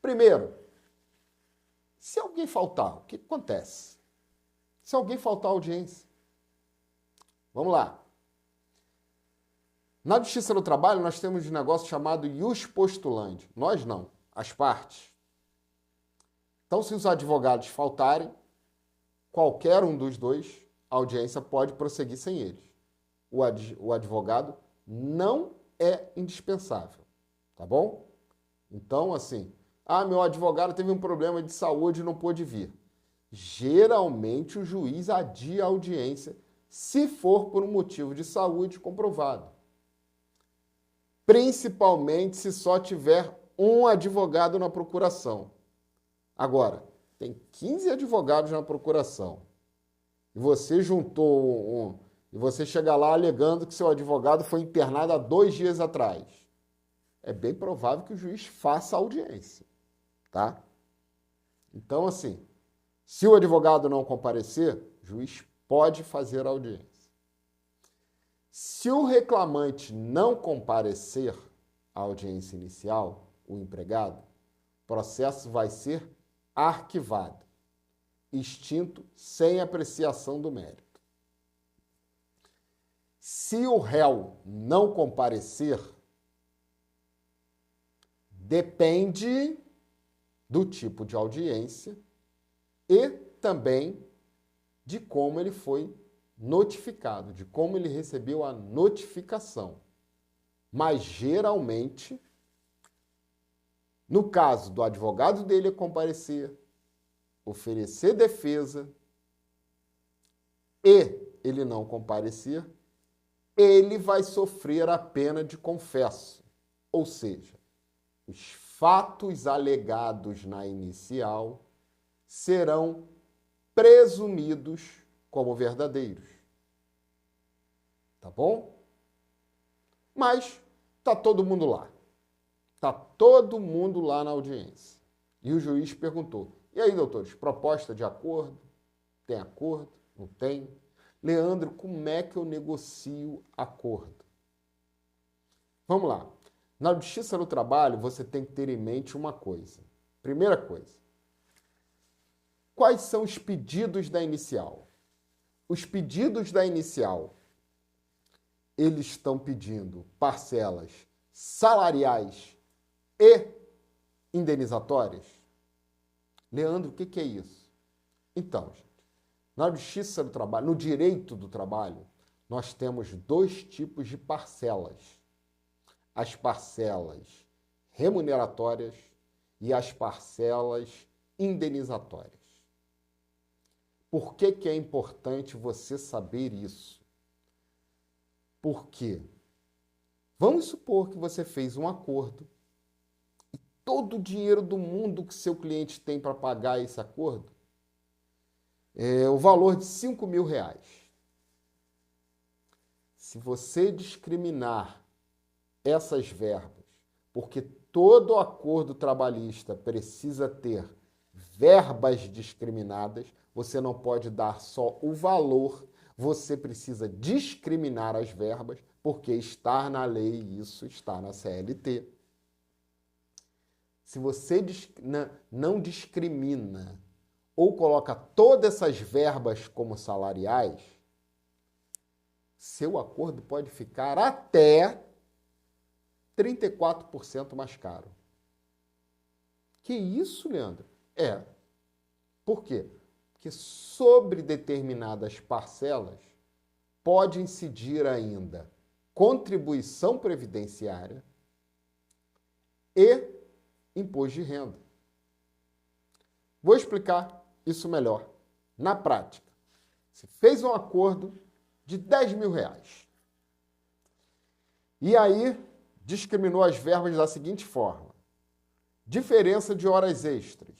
Primeiro, se alguém faltar, o que acontece? Se alguém faltar à audiência. Vamos lá. Na Justiça do Trabalho, nós temos um negócio chamado ius postulandi. Nós não, as partes. Então, se os advogados faltarem, qualquer um dos dois, a audiência pode prosseguir sem eles. O advogado não é indispensável, tá bom? Então, assim, meu advogado teve um problema de saúde e não pôde vir. Geralmente, o juiz adia a audiência se for por um motivo de saúde comprovado. Principalmente se só tiver um advogado na procuração. Agora, tem 15 advogados na procuração e você juntou e você chega lá alegando que seu advogado foi internado há 2 dias atrás. É bem provável que o juiz faça a audiência, tá? Então, assim, se o advogado não comparecer, o juiz pode fazer a audiência. Se o reclamante não comparecer à audiência inicial, o empregado, o processo vai ser arquivado, extinto sem apreciação do mérito. Se o réu não comparecer, depende do tipo de audiência e também de como ele foi notificado, de como ele recebeu a notificação. Mas, geralmente, no caso do advogado dele comparecer, oferecer defesa e ele não comparecer, ele vai sofrer a pena de confesso. Ou seja, os fatos alegados na inicial serão presumidos como verdadeiros. Tá bom? Mas tá todo mundo lá. Tá todo mundo lá na audiência. E o juiz perguntou, e aí, doutores, proposta de acordo? Tem acordo? Não tem? Leandro, como é que eu negocio acordo? Vamos lá. Na Justiça do Trabalho, você tem que ter em mente uma coisa. Primeira coisa. Quais são os pedidos da inicial? Os pedidos da inicial, eles estão pedindo parcelas salariais e indenizatórias? Leandro, o que é isso? Então, gente, na Justiça do Trabalho, no direito do trabalho, nós temos 2 tipos de parcelas. As parcelas remuneratórias e as parcelas indenizatórias. Por que é importante você saber isso? Porque vamos supor que você fez um acordo e todo o dinheiro do mundo que seu cliente tem para pagar esse acordo é o valor de R$5.000. Se você discriminar essas verbas, porque todo acordo trabalhista precisa ter verbas discriminadas, você não pode dar só o valor, Você precisa discriminar as verbas, porque está na lei, isso está na CLT. Se você não discrimina ou coloca todas essas verbas como salariais, seu acordo pode ficar até 34% mais caro. Que isso, Leandro? Por quê? Porque sobre determinadas parcelas pode incidir ainda contribuição previdenciária e imposto de renda. Vou explicar isso melhor. Na prática, você fez um acordo de R$10.000. E aí, discriminou as verbas da seguinte forma. Diferença de horas extras,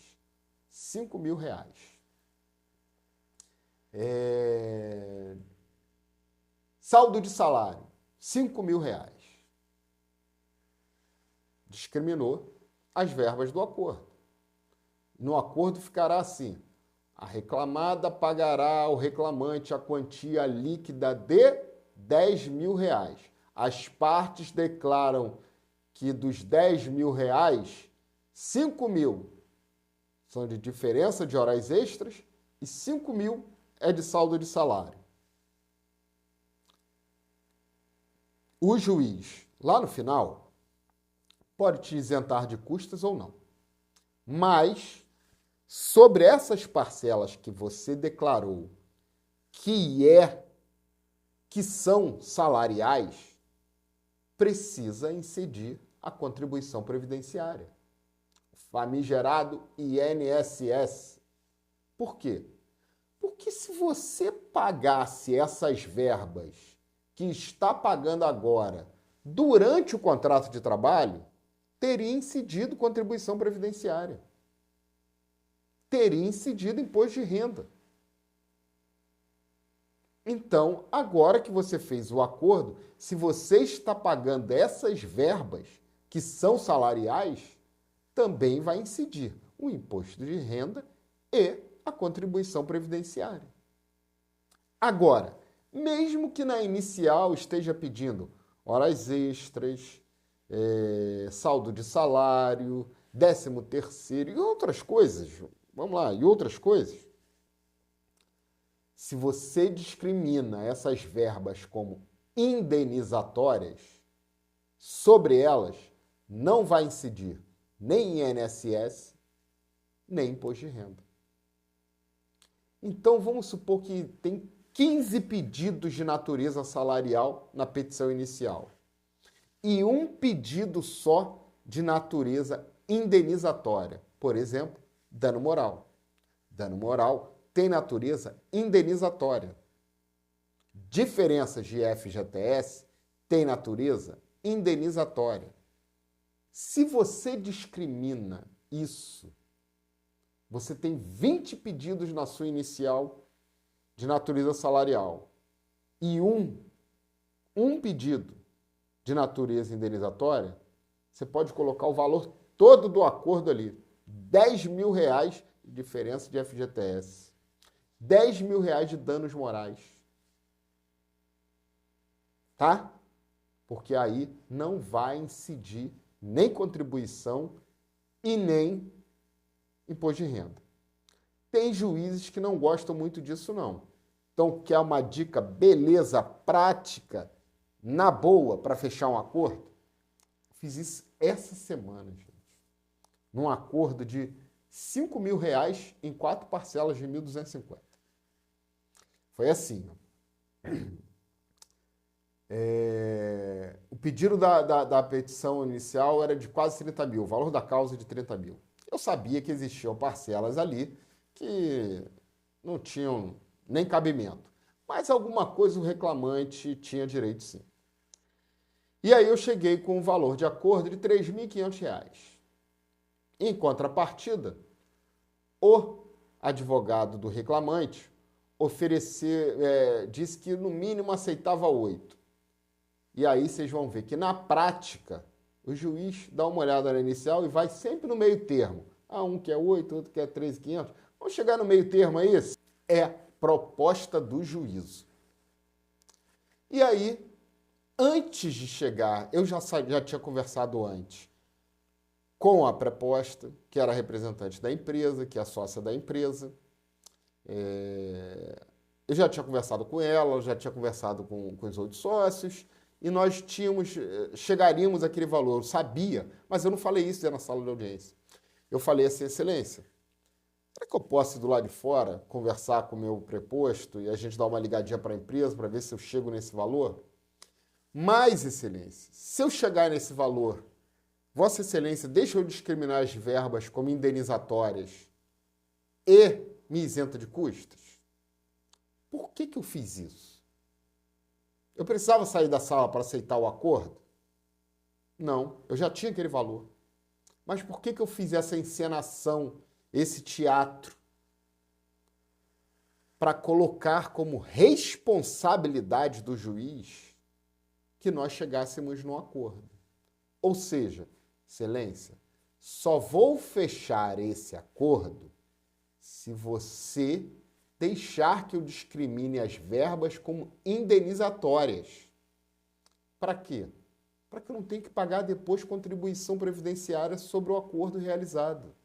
R$5.000. Saldo de salário, R$5.000. Discriminou as verbas do acordo. No acordo ficará assim: a reclamada pagará ao reclamante a quantia líquida de R$10.000. As partes declaram que dos R$10.000, R$5.000 são de diferença de horas extras e R$5.000 é de saldo de salário. O juiz, lá no final, pode te isentar de custas ou não. Mas, sobre essas parcelas que você declarou que são salariais, precisa incidir a contribuição previdenciária. Famigerado INSS. Por quê? Porque se você pagasse essas verbas que está pagando agora durante o contrato de trabalho, teria incidido contribuição previdenciária. Teria incidido imposto de renda. Então, agora que você fez o acordo, se você está pagando essas verbas que são salariais, também vai incidir o imposto de renda e a contribuição previdenciária. Agora, mesmo que na inicial esteja pedindo horas extras, saldo de salário, 13º e outras coisas, vamos lá, e outras coisas, se você discrimina essas verbas como indenizatórias, sobre elas não vai incidir nem INSS, nem imposto de renda. Então, vamos supor que tem 15 pedidos de natureza salarial na petição inicial e um pedido só de natureza indenizatória. Por exemplo, dano moral. Dano moral tem natureza indenizatória. Diferenças de FGTS tem natureza indenizatória. Se você discrimina isso, você tem 20 pedidos na sua inicial de natureza salarial e um pedido de natureza indenizatória, você pode colocar o valor todo do acordo ali. R$10.000 de diferença de FGTS. R$10.000 de danos morais. Tá? Porque aí não vai incidir nem contribuição e nem imposto de renda. Tem juízes que não gostam muito disso, não. Então, quer uma dica, beleza, prática, na boa, para fechar um acordo? Fiz isso essa semana, gente. Num acordo de R$5.000 em 4 parcelas de 1.250. Foi assim. O pedido da petição inicial era de quase 30 mil, o valor da causa de 30 mil. Eu sabia que existiam parcelas ali que não tinham nem cabimento, mas alguma coisa o reclamante tinha direito sim. E aí eu cheguei com um valor de acordo de R$3.500. Em contrapartida, o advogado do reclamante disse que no mínimo aceitava 8. E aí vocês vão ver que na prática o juiz dá uma olhada na inicial e vai sempre no meio termo. Um quer 8, outro quer 13.500. Vamos chegar no meio termo aí? É proposta do juízo. E aí, antes de chegar, eu já tinha conversado antes com a preposta, que era a representante da empresa, que é a sócia da empresa. Eu já tinha conversado com ela, eu já tinha conversado com os outros sócios, e nós chegaríamos àquele valor. Eu sabia, mas eu não falei isso na sala de audiência. Eu falei assim, excelência, será que eu posso ir do lado de fora, conversar com o meu preposto e a gente dar uma ligadinha para a empresa para ver se eu chego nesse valor? Mas, excelência, se eu chegar nesse valor, Vossa Excelência deixa eu discriminar as verbas como indenizatórias e me isenta de custos? Por que eu fiz isso? Eu precisava sair da sala para aceitar o acordo? Não, eu já tinha aquele valor. Mas por que eu fiz essa encenação, esse teatro? Para colocar como responsabilidade do juiz que nós chegássemos num acordo. Ou seja, excelência, só vou fechar esse acordo se você deixar que eu discrimine as verbas como indenizatórias. Para quê? Para que eu não tenha que pagar depois contribuição previdenciária sobre o acordo realizado.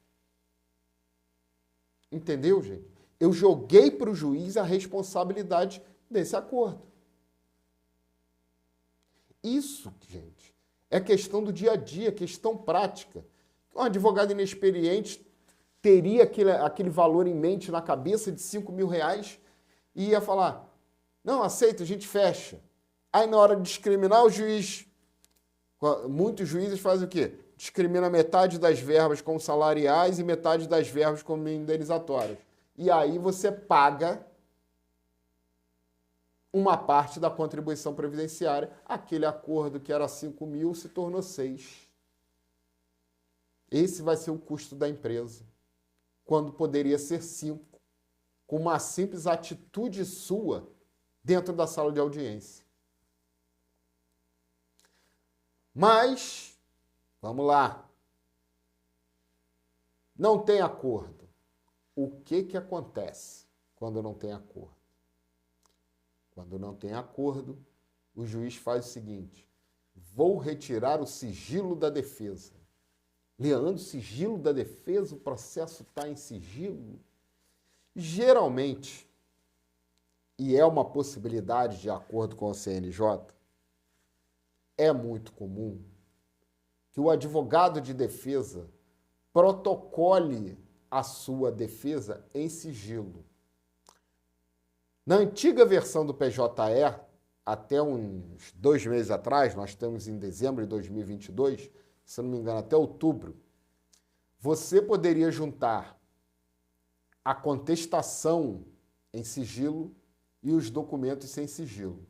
Entendeu, gente? Eu joguei para o juiz a responsabilidade desse acordo. Isso, gente, é questão do dia a dia, questão prática. Um advogado inexperiente teria aquele valor em mente na cabeça de R$ 5.000 e ia falar, não, aceita, a gente fecha. Aí na hora de discriminar, o juiz, muitos juízes fazem o quê? Discrimina metade das verbas como salariais e metade das verbas como indenizatórias. E aí você paga uma parte da contribuição previdenciária. Aquele acordo que era 5.000 se tornou 6. Esse vai ser o custo da empresa, quando poderia ser 5, com uma simples atitude sua dentro da sala de audiência. Mas, vamos lá, não tem acordo. O que acontece quando não tem acordo? Quando não tem acordo, o juiz faz o seguinte, vou retirar o sigilo da defesa. Leandro, sigilo da defesa, o processo está em sigilo? Geralmente, e é uma possibilidade de acordo com o CNJ, é muito comum que o advogado de defesa protocole a sua defesa em sigilo. Na antiga versão do PJE, até uns 2 meses atrás, nós estamos em dezembro de 2022, se não me engano, até outubro, você poderia juntar a contestação em sigilo e os documentos sem sigilo.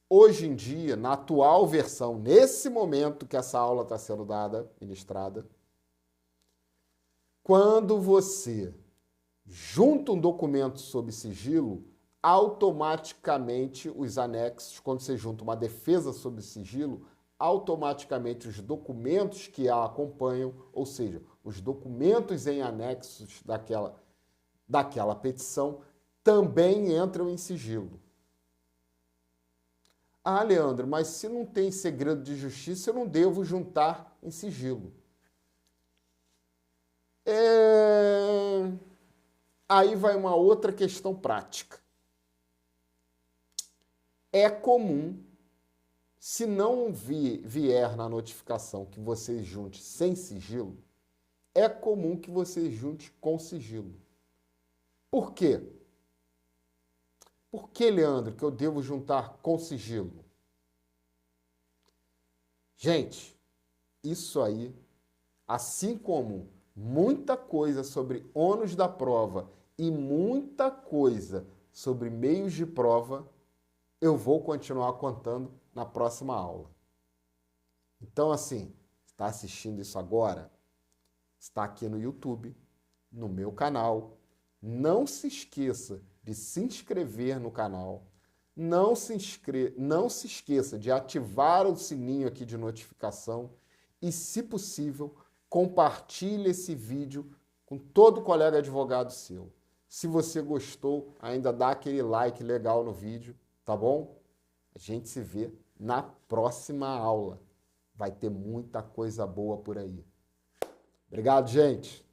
Hoje em dia, na atual versão, nesse momento que essa aula está sendo dada, ministrada, quando você junta um documento sob sigilo, automaticamente os anexos, quando você junta uma defesa sob sigilo, automaticamente os documentos que a acompanham, ou seja, os documentos em anexos daquela petição, também entram em sigilo. Ah, Leandro, mas se não tem segredo de justiça, eu não devo juntar em sigilo. Aí vai uma outra questão prática. É comum, se não vier na notificação que você junte sem sigilo, é comum que você junte com sigilo. Por quê? Por que, Leandro, que eu devo juntar com sigilo? Gente, isso aí, assim como muita coisa sobre ônus da prova e muita coisa sobre meios de prova, eu vou continuar contando na próxima aula. Então, assim, está assistindo isso agora? Está aqui no YouTube, no meu canal. Não se esqueça de se inscrever no canal. Não se esqueça de ativar o sininho aqui de notificação e, se possível, compartilhe esse vídeo com todo colega advogado seu. Se você gostou, ainda dá aquele like legal no vídeo, tá bom? A gente se vê na próxima aula. Vai ter muita coisa boa por aí. Obrigado, gente!